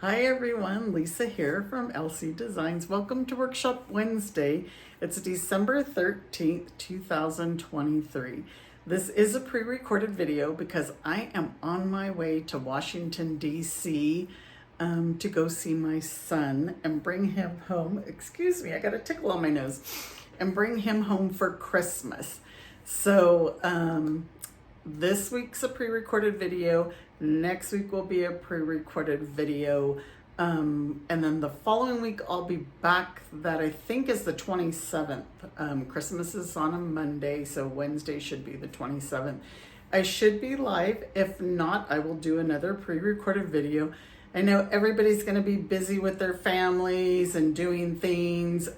Hi everyone, Lisa here from LC Designs. Welcome to Workshop Wednesday. It's December 13th, 2023. This is a pre-recorded video because I am on my way to Washington, D.C. To go see my son and bring him home. Excuse me, I got a tickle on my nose. And bring him home for Christmas. So this week's a pre-recorded video. Next week will be a pre-recorded video. And then the following week I'll be back. That I think is the 27th. Christmas is on a Monday, so Wednesday should be the 27th. I should be live. If not, I will do another pre-recorded video. I know everybody's going to be busy with their families and doing things.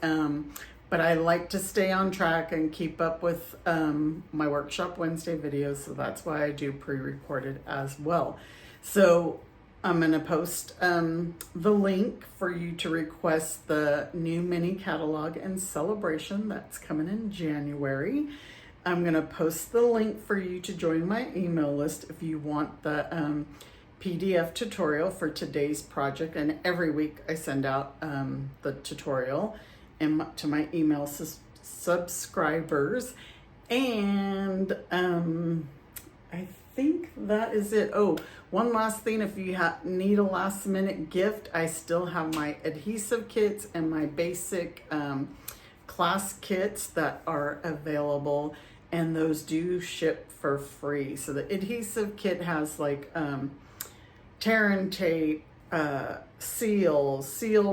But I like to stay on track and keep up with my Workshop Wednesday videos, so that's why I do pre-recorded as well. So I'm going to post the link for you to request the new mini catalog and celebration that's coming in January. I'm going to post the link for you to join my email list if you want the PDF tutorial for today's project, and every week I send out the tutorial to my email subscribers. And I think that is it. Oh, one last thing, if you need a last minute gift, I still have my adhesive kits and my basic class kits that are available, and those do ship for free. So the adhesive kit has like tear and tape, seal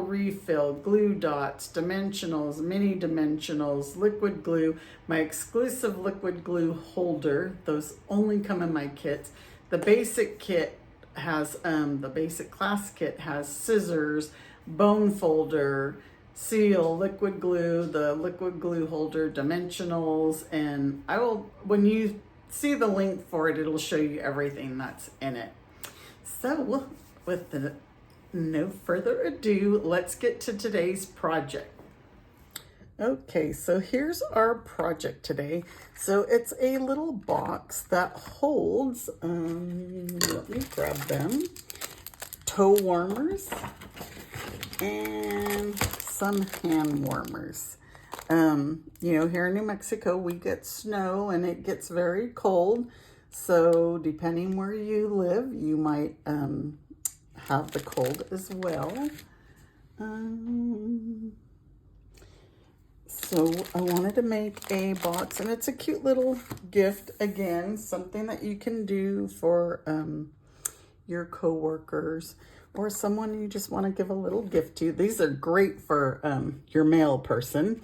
refill, glue dots, dimensionals, mini dimensionals, liquid glue, my exclusive liquid glue holder. Those only come in my kits. The basic kit has, the basic class kit has scissors, bone folder, seal, liquid glue, the liquid glue holder, dimensionals, and I will, when you see the link for it, it'll show you everything that's in it. So with no further ado, let's get to today's project. Okay, so here's our project today. So it's a little box that holds, let me grab them, toe warmers and some hand warmers. You know, here in New Mexico, we get snow and it gets very cold. So depending where you live, you might have the cold as well. So I wanted to make a box, and it's a cute little gift. Again, something that you can do for your coworkers or someone you just want to give a little gift to. These are great for your mail person.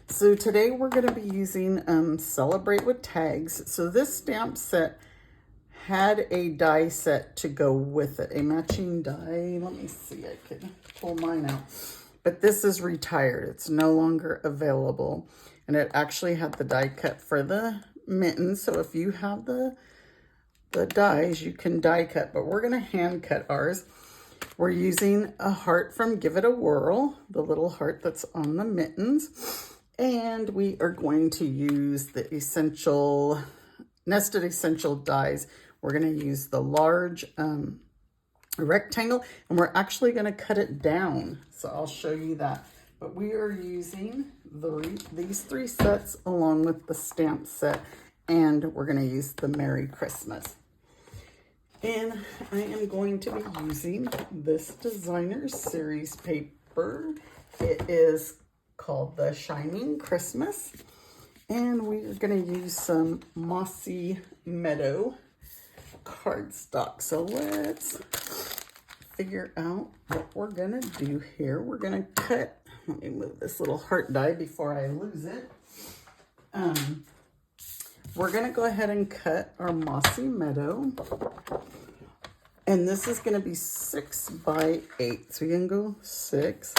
So today we're going to be using Celebrate with Tags. So this stamp set had a die set to go with it, a matching die. Let me see, I could pull mine out. But this is retired. It's no longer available. And it actually had the die cut for the mittens. So if you have the dies, you can die cut. But we're going to hand cut ours. We're using a heart from Give It a Whirl, the little heart that's on the mittens. And we are going to use the essential, nested essential dies. We're going to use the large rectangle, and we're actually going to cut it down. So I'll show you that. But we are using these three sets along with the stamp set, and we're going to use the Merry Christmas. And I am going to be using this designer series paper. It is called the Shining Christmas, and we are going to use some Mossy Meadow cardstock. So let's figure out what we're going to do here. We're going to cut, let me move this little heart die before I lose it. We're going to go ahead and cut our Mossy Meadow, and this is going to be 6 by 8, so you can go 6.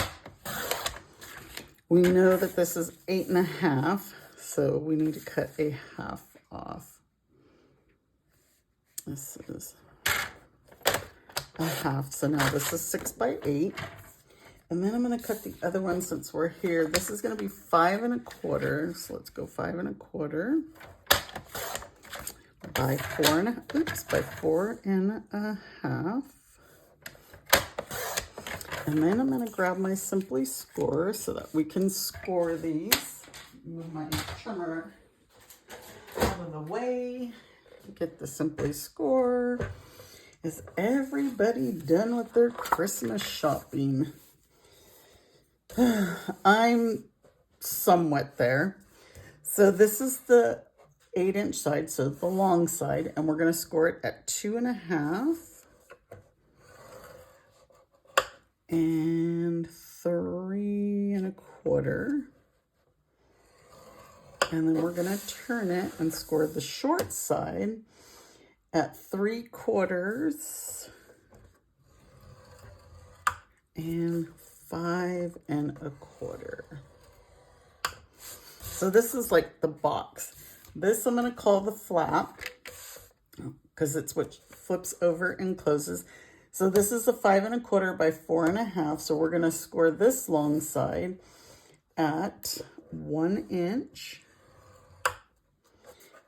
We know that this is 8.5, so we need to cut a half off. This is a half, so now this is 6 by 8. And then I'm going to cut the other one since we're here. This is going to be 5 1/4, so let's go 5 1/4 by 4 1/2. And then I'm going to grab my Simply Score so that we can score these. Move my trimmer out of the way. Get the Simply Score. Is everybody done with their Christmas shopping? I'm somewhat there. So this is the 8-inch side, so the long side, and we're going to score it at 2.5 and 3.25. And then we're going to turn it and score the short side at 3/4 and 5.25. So this is like the box. This I'm going to call the flap because it's what flips over and closes. So this is a 5.25 by 4.5. So we're going to score this long side at 1 inch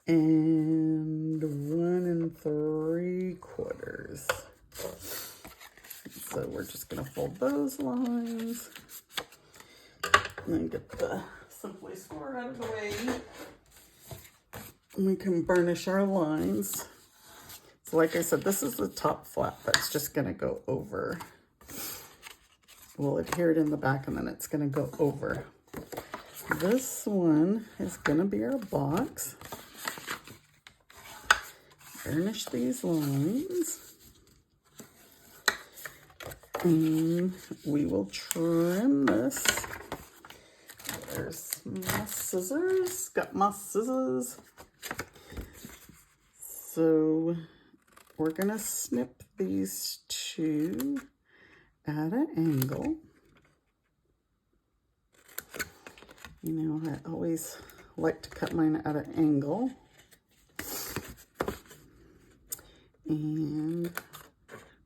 and 1 3/4. So we're just going to fold those lines and then get the Simply Score out of the way. And we can burnish our lines. So like I said, this is the top flap that's just going to go over. We'll adhere it in the back and then it's going to go over. This one is going to be our box. Burnish these lines. And we will trim this. There's my scissors. Got my scissors. So we're going to snip these two at an angle. You know, I always like to cut mine at an angle. And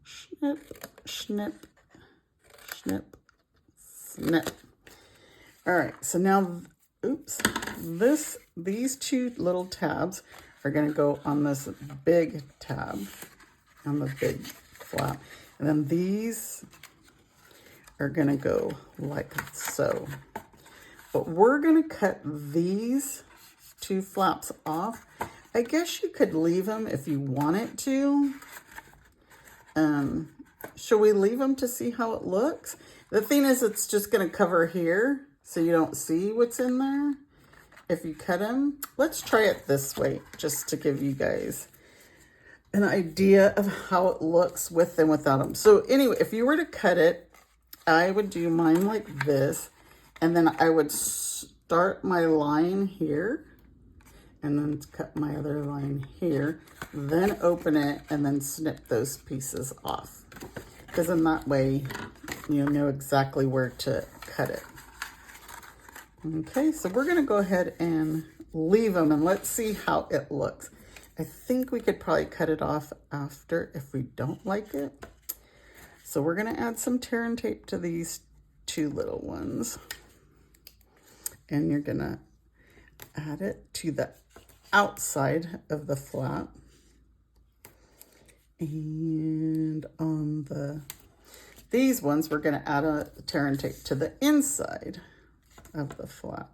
snip, snip, snip, snip. All right, so now, oops, these two little tabs are going to go on this big tab, on the big flap. And then these are going to go like so. But we're going to cut these two flaps off. I guess you could leave them if you wanted to. Should we leave them to see how it looks? The thing is, it's just going to cover here, so you don't see what's in there if you cut them. Let's try it this way, just to give you guys an idea of how it looks with and without them. So anyway, if you were to cut it, I would do mine like this, and then I would start my line here, and then cut my other line here, then open it, and then snip those pieces off. Because in that way, you'll know exactly where to cut it. Okay, so we're gonna go ahead and leave them, and let's see how it looks. I think we could probably cut it off after if we don't like it. So we're gonna add some tear and tape to these two little ones. And you're gonna add it to the outside of the flap. And on these ones, we're gonna add a tear and tape to the inside of the flap.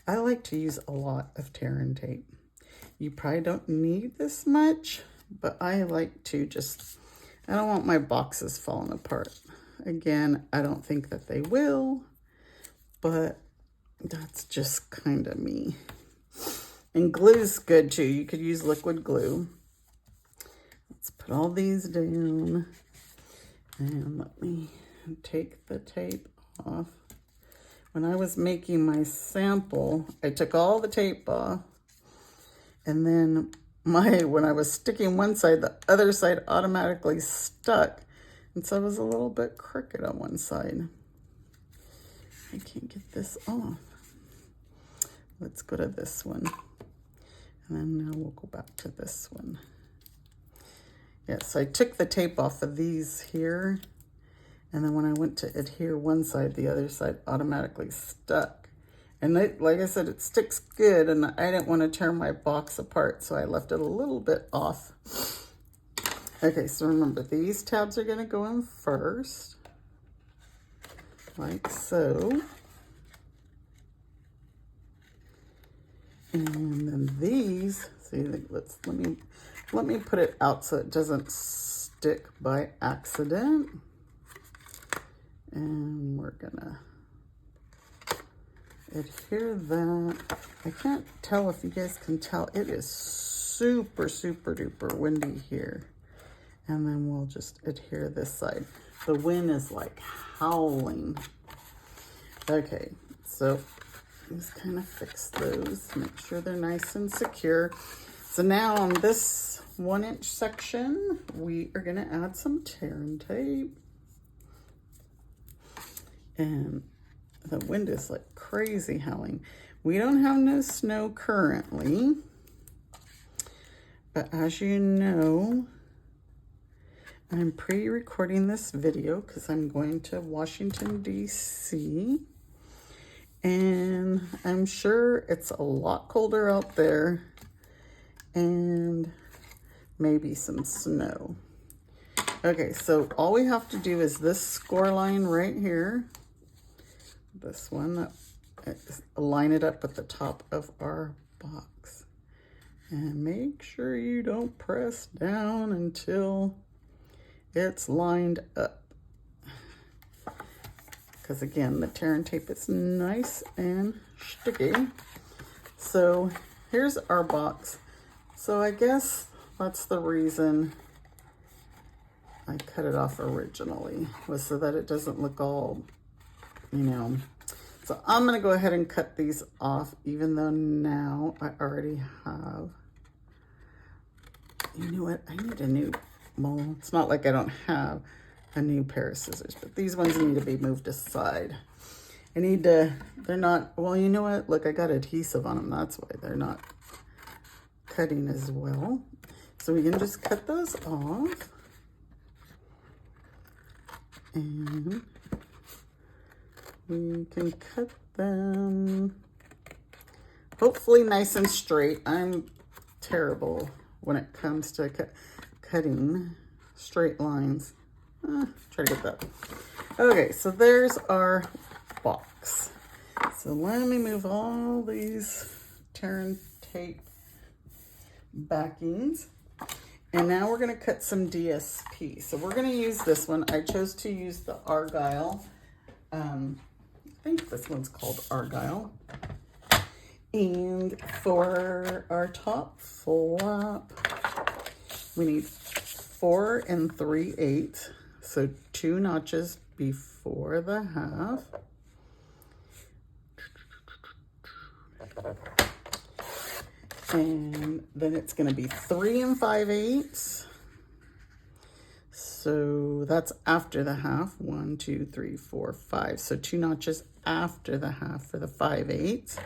I like to use a lot of tear and tape. You probably don't need this much, but I like to I don't want my boxes falling apart. Again, I don't think that they will, but that's just kind of me. And glue's good too. You could use liquid glue. Let's put all these down. And let me take the tape off. When I was making my sample, I took all the tape off. And then when I was sticking one side, the other side automatically stuck. And so it was a little bit crooked on one side. I can't get this off. Let's go to this one. And then now we'll go back to this one. Yes, I took the tape off of these here. And then when I went to adhere one side, the other side automatically stuck. And like I said, it sticks good, and I didn't want to tear my box apart, so I left it a little bit off. Okay, so remember, these tabs are going to go in first. like so. And then these, see, let me put it out so it doesn't stick by accident. And we're gonna adhere that. I can't tell if you guys can tell. It is super, super duper windy here. And then we'll just adhere this side. The wind is like howling. Okay, so just kind of fix those, make sure they're nice and secure. So now on this 1-inch section, we are gonna add some tear and tape. And the wind is like crazy howling. We don't have no snow currently, but as you know, I'm pre-recording this video because I'm going to Washington, D.C. And I'm sure it's a lot colder out there and maybe some snow. Okay, so all we have to do is this score line right here. This one, line it up at the top of our box. And make sure you don't press down until it's lined up. Because again, the tear and tape is nice and sticky. So here's our box. So I guess that's the reason I cut it off originally, was so that it doesn't look all, you know. So I'm gonna go ahead and cut these off, even though now I already have, you know what, I need a new, well, it's not like I don't have a new pair of scissors, but these ones need to be moved aside. I need to, they're not, well, you know what, look, I got adhesive on them, that's why they're not cutting as well. So we can just cut those off. And we can cut them hopefully nice and straight. I'm terrible when it comes to cutting straight lines. Try to get that. Okay, so there's our box. So let me move all these tear and tape backings. And now we're gonna cut some DSP. So we're gonna use this one. I chose to use the Argyle. I think this one's called Argyle. And for our top flap, we need 4 3/8. So 2 notches before the half. And then it's going to be 3 5/8. So that's after the half. 1, 2, 3, 4, 5. So 2 notches after the half for the 5/8.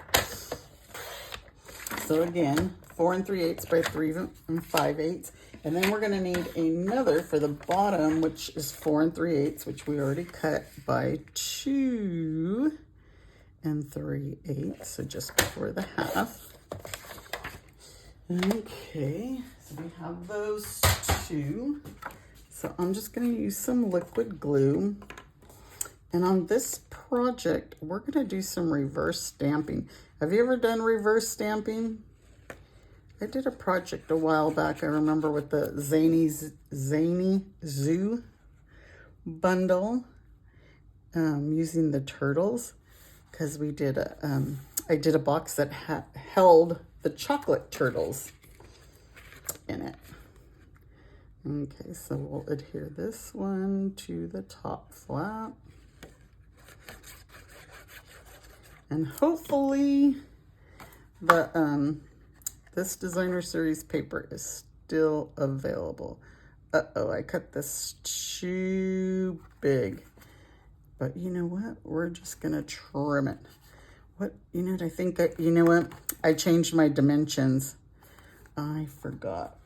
So again, 4 3/8 by 3 5/8. And then we're going to need another for the bottom, which is 4 3/8, which we already cut, by 2 3/8. So just before the half. Okay, so we have those 2. So I'm just going to use some liquid glue. And on this project, we're going to do some reverse stamping. Have you ever done reverse stamping? I did a project a while back, I remember, with the Zany Zoo bundle, using the turtles, because we did I did a box that held the chocolate turtles in it. Okay, so we'll adhere this one to the top flap. And hopefully the this designer series paper is still available. Uh-oh, I cut this too big. But you know what? We're just gonna trim it. What, you know what, I think that, you know what? I changed my dimensions. I forgot.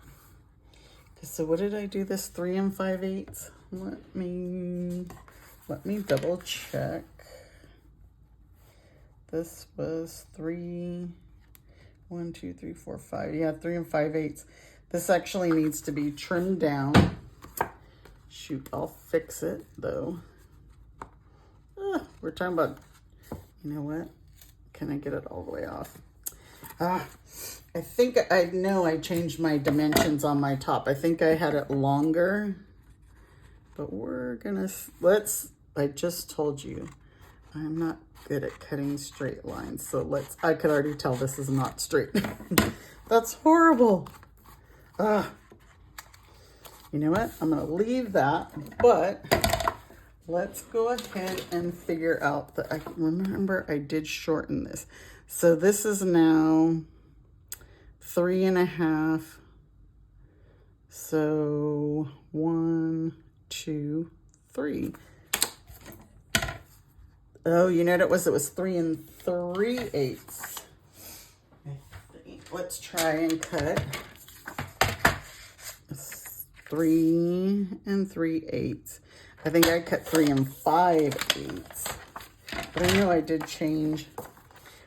So what did I do this 3 5/8? Let me double check. This was 1, 2, 3, 4, 5. Yeah, 3 5/8. This actually needs to be trimmed down. Shoot, I'll fix it though. We're talking about, you know what? Can I get it all the way off? I think I know I changed my dimensions on my top. I think I had it longer, but we're gonna, I just told you, I'm not good at cutting straight lines. So I could already tell this is not straight. That's horrible. You know what? I'm gonna leave that, but let's go ahead and figure out that I remember I did shorten this. So this is now 3.5. So 1, 2, 3. Oh, you know what it was? It was 3 3/8. Let's try and cut 3 3/8. I think I cut 3 5/8. But I know I did change.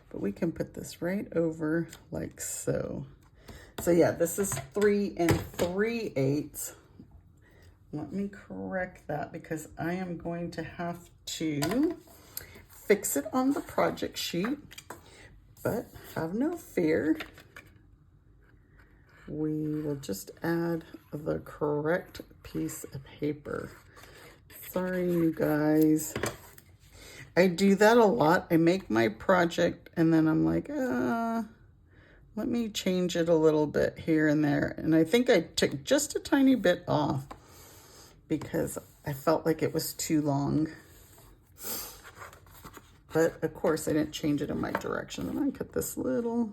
But we can put this right over like so. So yeah, this is 3 3/8. Let me correct that because I am going to have to fix it on the project sheet. But have no fear. We will just add the correct piece of paper. Sorry, you guys. I do that a lot. I make my project and then I'm like, let me change it a little bit here and there. And I think I took just a tiny bit off because I felt like it was too long. But of course I didn't change it in my direction. And I cut this little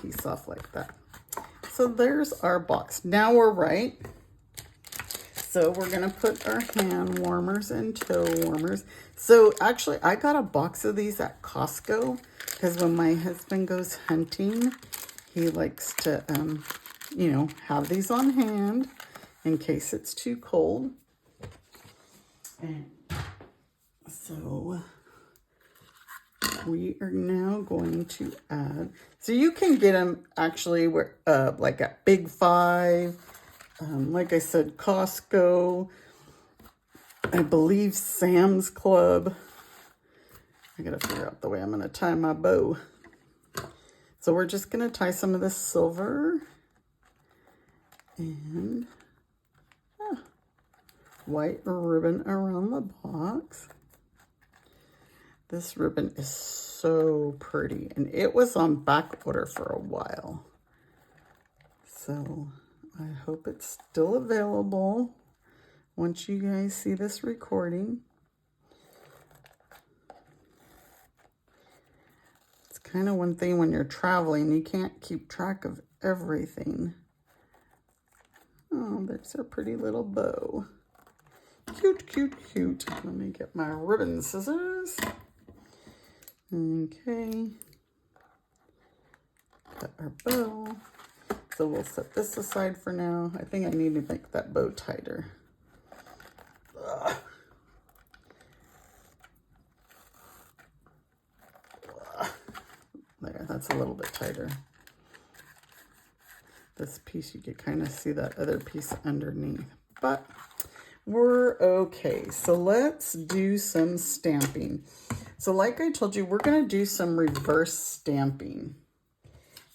piece off like that. So there's our box. Now we're right. So we're gonna put our hand warmers and toe warmers. So actually I got a box of these at Costco because when my husband goes hunting, he likes to, you know, have these on hand in case it's too cold. And so we are now going to add, so you can get them actually like at Big Five, like I said, Costco, I believe Sam's Club. I gotta figure out the way I'm gonna tie my bow. So we're just gonna tie some of this silver and white ribbon around the box. This ribbon is so pretty, and it was on back order for a while. So I hope it's still available once you guys see this recording. It's kind of one thing when you're traveling, you can't keep track of everything. Oh, there's a pretty little bow. Cute, cute, cute. Let me get my ribbon scissors. Okay. Got our bow. So we'll set this aside for now. I think I need to make that bow tighter. Ugh. There, that's a little bit tighter. This piece, you can kind of see that other piece underneath, but we're okay. So let's do some stamping. So like I told you, we're gonna do some reverse stamping.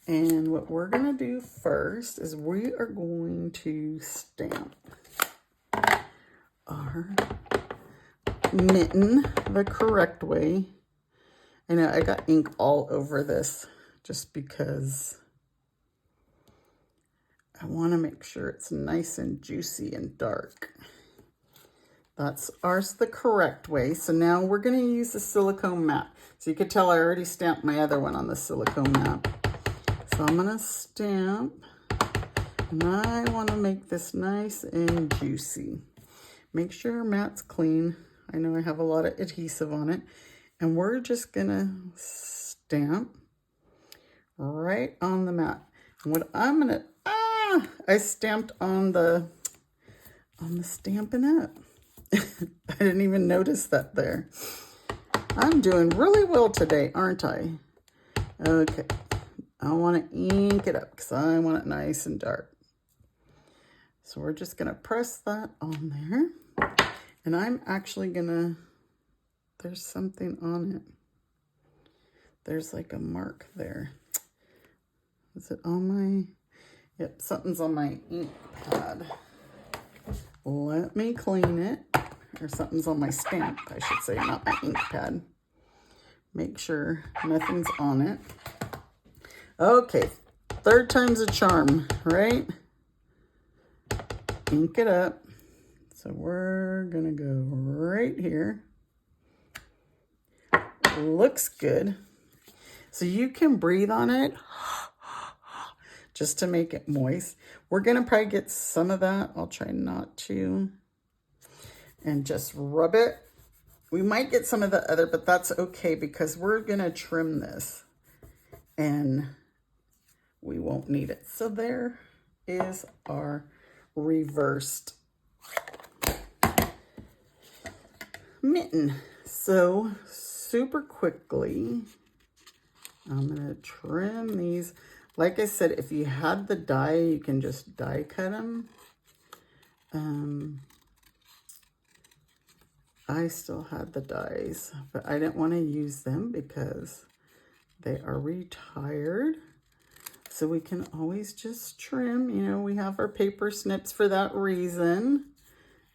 And what we're gonna do first is we are going to stamp our mitten the correct way. I know I got ink all over this just because I want to make sure it's nice and juicy and dark. That's ours the correct way. So now we're going to use the silicone mat. So you could tell I already stamped my other one on the silicone mat. So I'm going to stamp, and I want to make this nice and juicy. Make sure your mat's clean. I know I have a lot of adhesive on it. And we're just going to stamp right on the mat. And what I'm going to, I stamped on the Stampin' Up. I didn't even notice that there. I'm doing really well today, aren't I? Okay. I want to ink it up because I want it nice and dark. So we're just going to press that on there. And I'm actually going to there's something on it. There's like a mark there. Is it on my... Yep, something's on my ink pad. Let me clean it. Or something's on my stamp, I should say, not my ink pad. Make sure nothing's on it. Okay, third time's a charm, right? Ink it up. So we're gonna go right here. Looks good. So you can breathe on it just to make it moist. We're gonna probably get some of that. I'll try not to. And just rub it. We might get some of the other, but that's okay because we're gonna trim this and we won't need it. So there is our reversed mitten. So super quickly, I'm gonna trim these. Like I said, if you had the die, you can just die cut them. I still had the dies, but I didn't want to use them because they are retired. So we can always just trim. You know, we have our paper snips for that reason.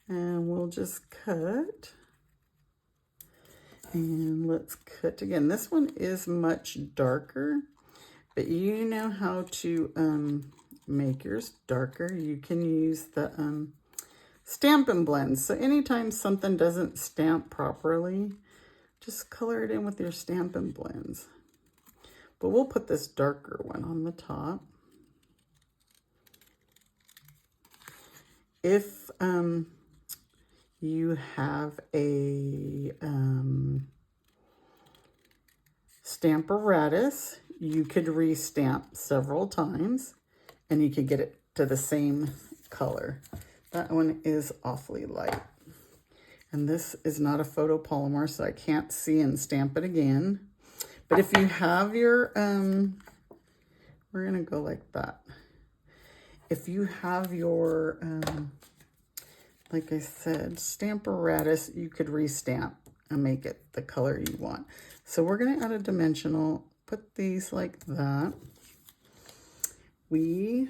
And we'll just cut. And let's cut again. This one is much darker, but you know how to make yours darker. You can use the Stampin' blends. So anytime something doesn't stamp properly, just color it in with your Stampin' blends. But we'll put this darker one on the top. If you have a Stamparatus, you could restamp several times and you could get it to the same color. That one is awfully light. And this is not a photopolymer, so I can't see and stamp it again. But if you have your, we're gonna go like that. If you have your, like I said, Stamparatus, you could restamp and make it the color you want. So we're gonna add a dimensional, put these like that. We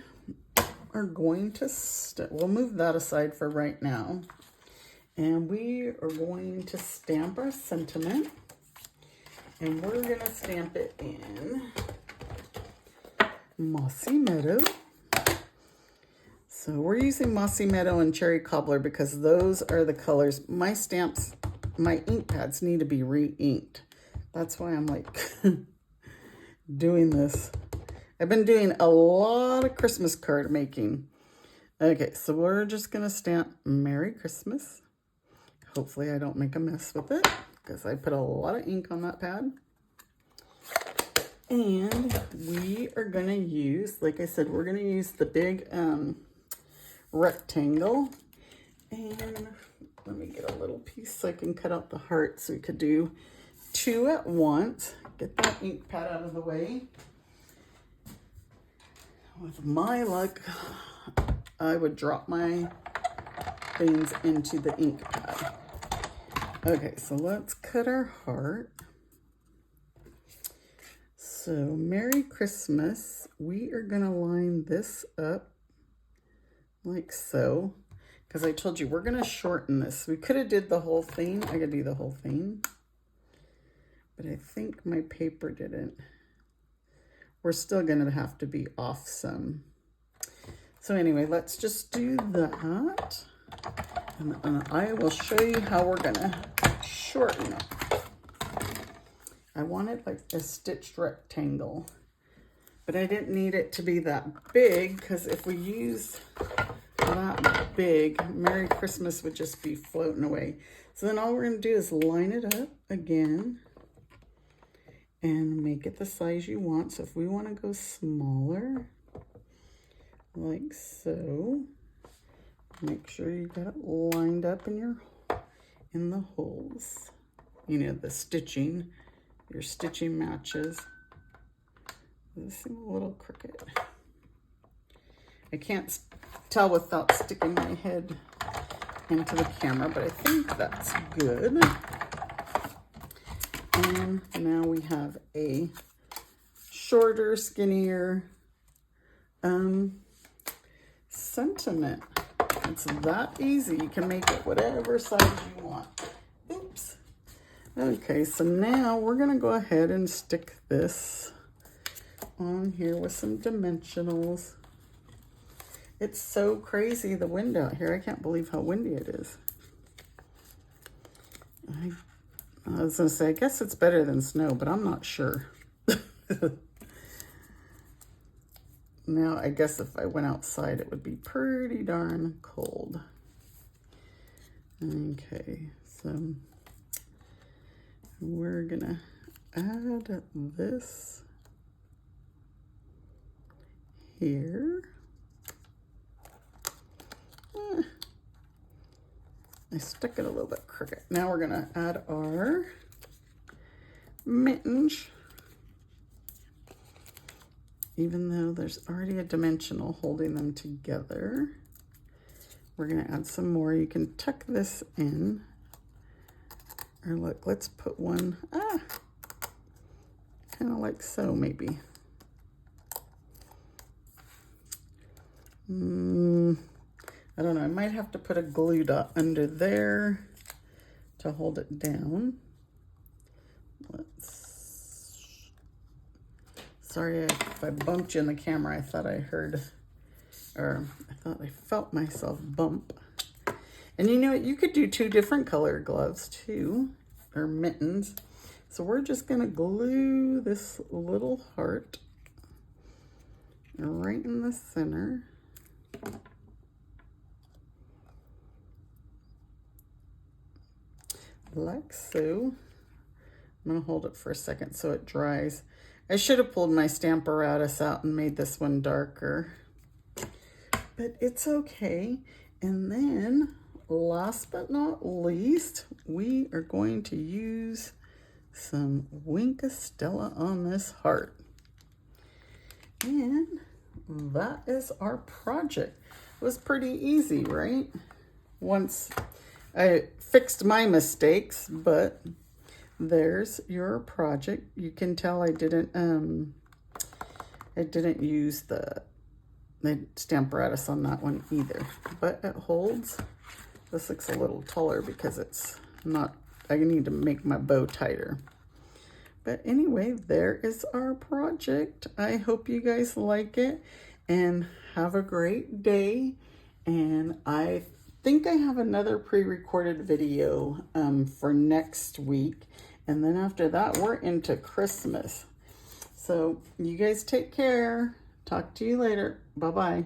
are going to, we'll move that aside for right now. And we are going to stamp our sentiment. And we're gonna stamp it in Mossy Meadow. So we're using Mossy Meadow and Cherry Cobbler because those are the colors. My stamps, my ink pads need to be re-inked. That's why I'm like doing this. I've been doing a lot of Christmas card making. Okay, so we're just gonna stamp Merry Christmas. Hopefully I don't make a mess with it because I put a lot of ink on that pad. And we are gonna use, like I said, we're gonna use the big rectangle. And let me get a little piece so I can cut out the heart so we could do two at once. Get that ink pad out of the way. With my luck, I would drop my things into the ink pad. Okay, so let's cut our heart. So Merry Christmas. We are gonna line this up like so, because I told you we're gonna shorten this. We could have did the whole thing. I could do the whole thing, but I think my paper didn't. We're still gonna have to be off some. So anyway, let's just do that. And I will show you how we're gonna shorten it. I wanted like a stitched rectangle, but I didn't need it to be that big because if we use that big, Merry Christmas would just be floating away. So then all we're gonna do is line it up again and make it the size you want. So if we want to go smaller, like so, make sure you got it lined up in the holes. You know, the stitching, your stitching matches. This seems a little crooked. I can't tell without sticking my head into the camera, but I think that's good. And now we have a shorter, skinnier sentiment. It's that easy. You can make it whatever size you want. Oops. Okay, so now we're going to go ahead and stick this on here with some dimensionals. It's so crazy, the wind out here. I can't believe how windy it is. I was going to say, I guess it's better than snow, but I'm not sure. Now, I guess if I went outside, it would be pretty darn cold. Okay, so we're going to add this here. I stuck it a little bit crooked. Now we're going to add our mittens. Even though there's already a dimensional holding them together, we're going to add some more. You can tuck this in. Or look, let's put one, kind of like so maybe. I don't know, I might have to put a glue dot under there to hold it down. Sorry if I bumped you in the camera. I thought I heard, or I thought I felt myself bump. And you know, you could do 2 different color gloves too, or mittens. So we're just gonna glue this little heart right in the center. Like so. I'm gonna hold it for a second so it dries. I should have pulled my Stamparatus out and made this one darker, but it's okay. And then last but not least, we are going to use some Wink Stella on this heart. And that is our project. It was pretty easy, right? Once I fixed my mistakes, but there's your project. You can tell I didn't use the Stamparatus on that one either, but it holds. This looks a little taller because it's not, I need to make my bow tighter. But anyway, there is our project. I hope you guys like it and have a great day. And I think I have another pre-recorded video for next week. And then after that, we're into Christmas. So you guys take care. Talk to you later. Bye-bye.